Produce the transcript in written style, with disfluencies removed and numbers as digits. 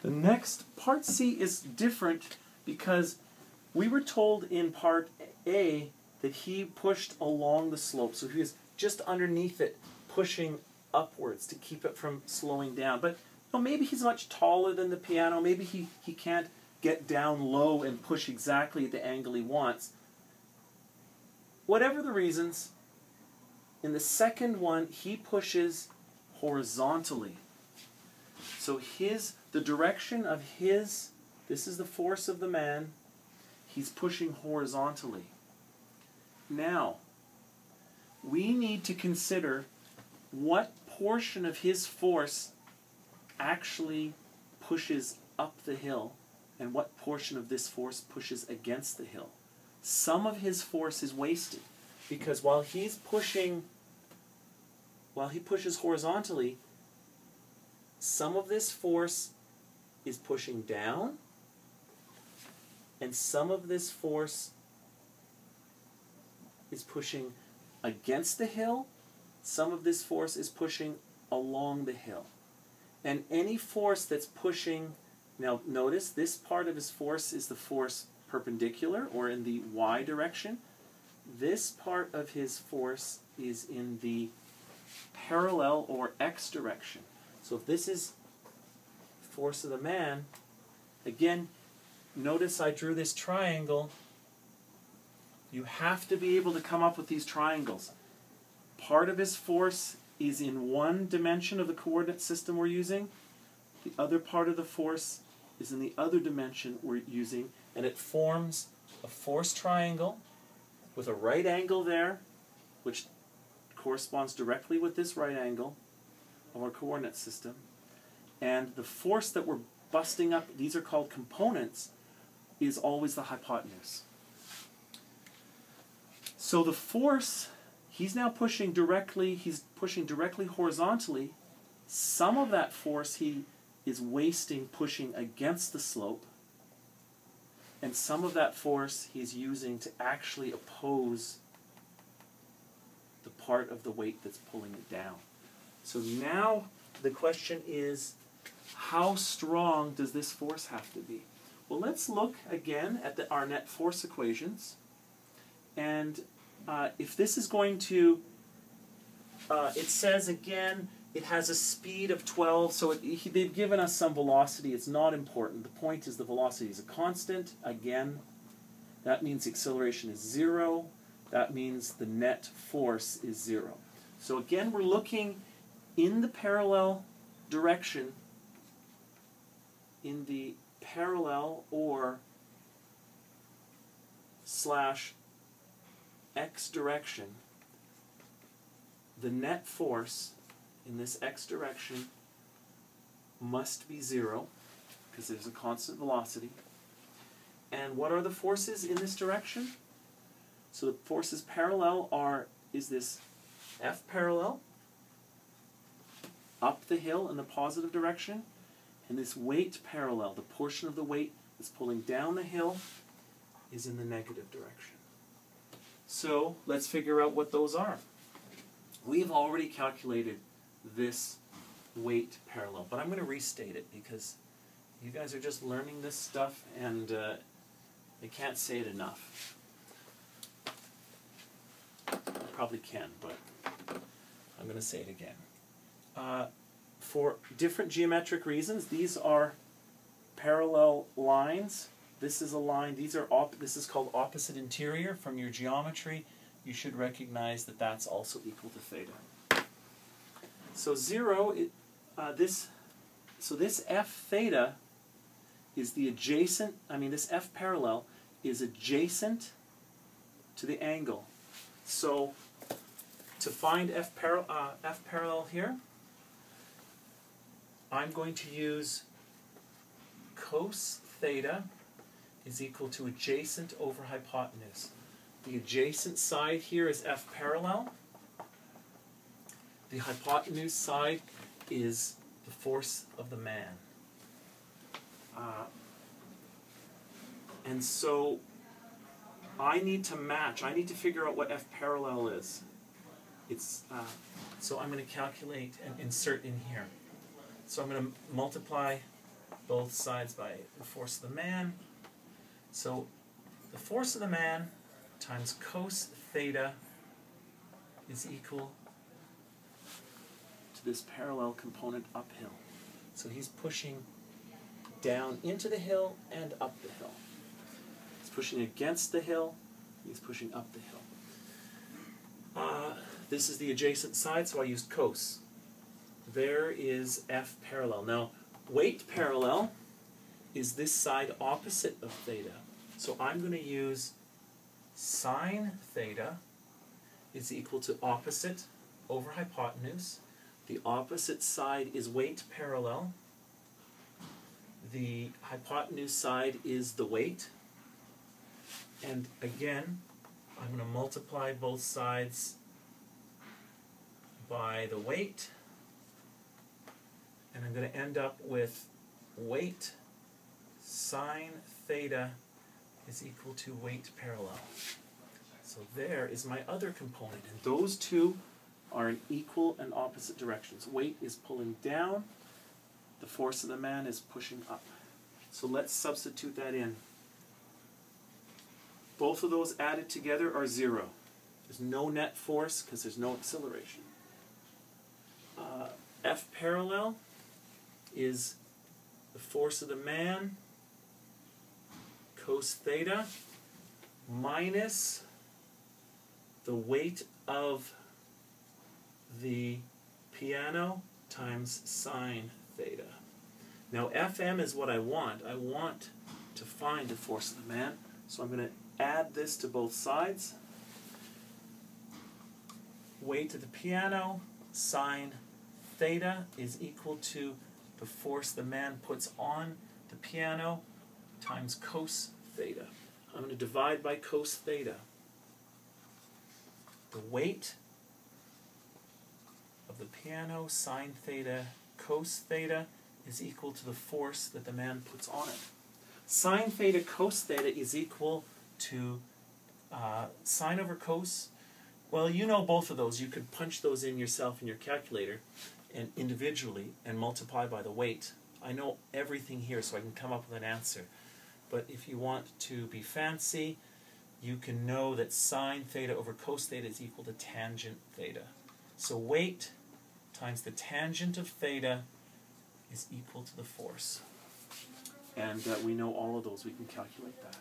The next, part C, is different because we were told in part A that he pushed along the slope. So he was just underneath it, pushing upwards to keep it from slowing down. But maybe he's much taller than the piano. Maybe he can't get down low and push exactly at the angle he wants. Whatever the reasons, in the second one, he pushes horizontally. So the direction of this is the force of the man, he's pushing horizontally. Now, we need to consider what portion of his force actually pushes up the hill and what portion of this force pushes against the hill. Some of his force is wasted because while he pushes horizontally, some of this force is pushing down and some of this force is pushing against the hill. Some of this force is pushing along the hill. And any force that's pushing, now notice this part of his force is the force perpendicular or in the y direction. This part of his force is in the parallel or x direction. So if this is force of the man, again, notice I drew this triangle. You have to be able to come up with these triangles. Part of his force is in one dimension of the coordinate system we're using. The other part of the force is in the other dimension we're using, and it forms a force triangle with a right angle there, which corresponds directly with this right angle of our coordinate system. And the force that we're busting up, these are called components, is always the hypotenuse. So the force, he's now pushing directly horizontally. Some of that force he is wasting pushing against the slope, and some of that force he's using to actually oppose the part of the weight that's pulling it down. So now the question is, how strong does this force have to be? Well, let's look again at our net force equations. And if this is going to, it says again, it has a speed of 12, so they've given us some velocity. It's not important. The point is the velocity is a constant. Again, that means the acceleration is 0. That means the net force is 0. So again, we're looking in the parallel direction, in the parallel or /x direction. The net force in this x direction must be 0 because there's a constant velocity. And what are the forces in this direction? So the forces parallel is this F parallel up the hill in the positive direction, and this weight parallel, the portion of the weight that's pulling down the hill, is in the negative direction. So let's figure out what those are. We've already calculated this weight parallel, but I'm going to restate it because you guys are just learning this stuff and they can't say it enough. I probably can, but I'm going to say it again. For different geometric reasons, these are parallel lines. This is a line. This is called opposite interior. From your geometry, you should recognize that that's also equal to theta. So 0, this F theta is the adjacent, this F parallel is adjacent to the angle. So to find F parallel here, I'm going to use cos theta is equal to adjacent over hypotenuse. The adjacent side here is F parallel. The hypotenuse side is the force of the man. And so I need to match. I need to figure out what F parallel is. So I'm going to calculate and insert in here. So I'm going to multiply both sides by the force of the man. So the force of the man times cos theta is equal to this parallel component uphill. So he's pushing down into the hill and up the hill. He's pushing against the hill, he's pushing up the hill. This is the adjacent side, so I used cos. There is F parallel. Now, weight parallel is this side opposite of theta. So I'm going to use sine theta is equal to opposite over hypotenuse. The opposite side is weight parallel. The hypotenuse side is the weight. And again, I'm going to multiply both sides by the weight. And I'm going to end up with weight sine theta is equal to weight parallel. So there is my other component. And those two are in equal and opposite directions. Weight is pulling down. The force of the man is pushing up. So let's substitute that in. Both of those added together are 0. There's no net force because there's no acceleration. F parallel is the force of the man, cos theta, minus the weight of the piano times sine theta. Now Fm is what I want. I want to find the force of the man, so I'm going to add this to both sides. Weight of the piano, sine theta is equal to the force the man puts on the piano times cos theta. I'm going to divide by cos theta. The weight of the piano, sine theta, cos theta is equal to the force that the man puts on it. Sine theta cos theta is equal to sine over cos. Well, you know both of those. You could punch those in yourself in your calculator and individually and multiply by the weight. I know everything here, so I can come up with an answer. But if you want to be fancy, you can know that sine theta over cos theta is equal to tangent theta. So weight times the tangent of theta is equal to the force. And we know all of those. We can calculate that.